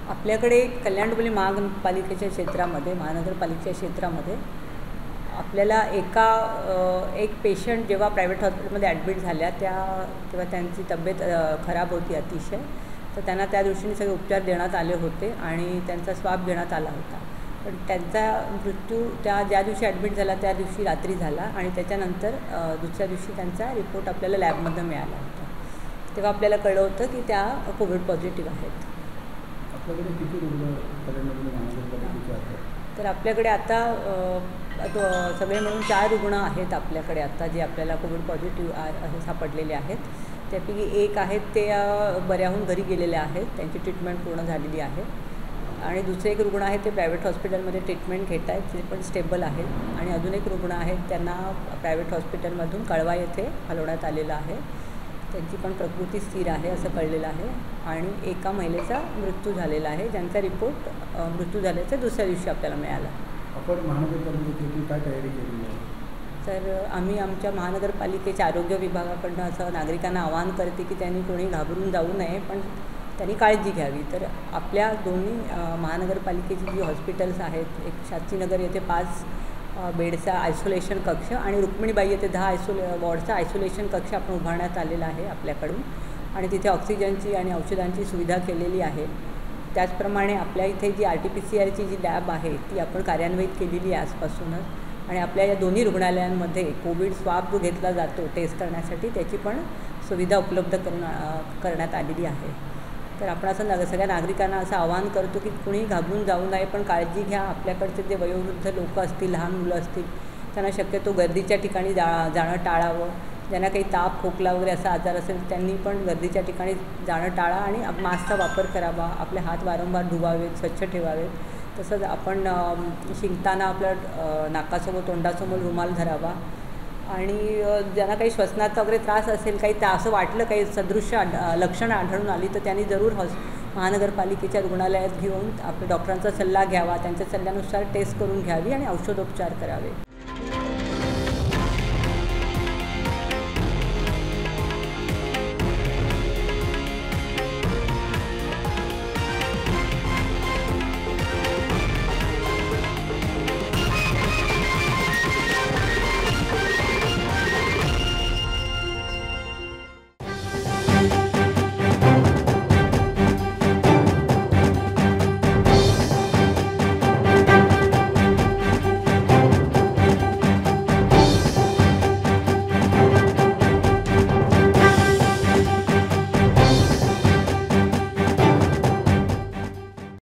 आपल्याकडे कल्याण महापालिकेच्या क्षेत्रामध्ये महानगरपालिकेच्या क्षेत्रामध्ये आपल्याला एक पेशंट जेव्हा प्रायव्हेट हॉस्पिटलमध्ये ॲडमिट झाल्या तेव्हा त्यांची तब्येत खराब होती अतिशय, तर त्यांना त्या दृष्टीने सगळे उपचार देण्यात आले होते आणि त्यांचा स्वाब घेण्यात आला होता. पण त्यांचा मृत्यू ज्या दिवशी ॲडमिट झाला त्या दिवशी रात्री झाला आणि त्याच्यानंतर दुसऱ्या दिवशी त्यांचा रिपोर्ट आपल्याला लॅबमधून मिळाला होता. तेव्हा आपल्याला कळलं होतं की त्या कोविड पॉझिटिव्ह आहेत. आपल्याकडे किती रुग्ण महानगरपालिकेचे आहेत? तर आपल्याकडे आता सगळे मिळून 4 रुग्ण आहेत आपल्याकडे आता, जे आपल्याला कोविड पॉझिटिव्ह सापडलेले आहेत. त्यापैकी एक आहेत ते बऱ्याहून घरी गेलेले आहेत, त्यांची ट्रीटमेंट पूर्ण झालेली आहे. आणि दुसरे एक रुग्ण आहेत ते प्रायव्हेट हॉस्पिटलमध्ये ट्रीटमेंट घेत आहेत, ते पण स्टेबल आहेत. आणि अजून एक रुग्ण आहेत त्यांना प्रायव्हेट हॉस्पिटलमधून कळवा येथे हलवण्यात आलेलं आहे. त्यांची पण प्रकृती स्थिर आहे असं कळलेलं आहे. आणि एका महिलेचा मृत्यू झालेला आहे, ज्यांचा रिपोर्ट मृत्यू झाल्याचा दुसऱ्या दिवशी आपल्याला मिळाला. आपण महानगरपालिकेची काय तयारी केली आहे? तर आम्ही आमच्या महानगरपालिकेच्या आरोग्य विभागाकडून असं नागरिकांना आवाहन करते की त्यांनी कोणी घाबरून जाऊ नये, पण त्यांनी काळजी घ्यावी. तर आपल्या दोन्ही महानगरपालिकेची जी हॉस्पिटल्स आहेत, एक शास्त्रीनगर येथे 5 बेडचा आयसोलेशन कक्ष आणि रुक्मिणीबाई येथे 10 वॉर्डचा आयसोलेशन कक्ष आपण उभारण्यात आलेला आहे आपल्याकडून. आणि तिथे ऑक्सिजनची आणि औषधांची सुविधा केलेली आहे. त्याचप्रमाणे आपल्या इथे जी RT-PCR जी लॅब आहे ती आपण कार्यान्वित केलेली आहे आजपासूनच. आणि आपल्या या दोन्ही रुग्णालयांमध्ये कोविड स्वाब जो घेतला जातो टेस्ट करण्यासाठी त्याची पण सुविधा उपलब्ध करण्यात आलेली आहे. तर आपण असं सगळ्या नागरिकांना असं आवाहन करतो की कुणी घाबरून जाऊ नये, पण काळजी घ्या. आपल्याकडचे जे वयोवृद्ध लोक असतील, लहान मुलं असतील, त्यांना शक्यतो गर्दीच्या ठिकाणी जाणं टाळावं. ज्यांना काही ताप खोकला वगैरे असा आजार असेल त्यांनी पण गर्दीच्या ठिकाणी जाणं टाळा आणि मास्कचा वापर करावा. आपले हात वारंवार धुवावेत, स्वच्छ ठेवावेत. तसंच आपण शिंकताना आपलं नाकासमोर तोंडासमोर रुमाल धरावा. आणि ज्यांना काही श्वसनाचा वगैरे त्रास असेल, काही असं वाटलं काही सदृश्य लक्षणं आढळून आली तर त्यांनी जरूर महानगरपालिकेच्या रुग्णालयात घेऊन आपल्या डॉक्टरांचा सल्ला घ्यावा. त्यांच्या सल्ल्यानुसार टेस्ट करून घ्यावी आणि औषधोपचार करावे.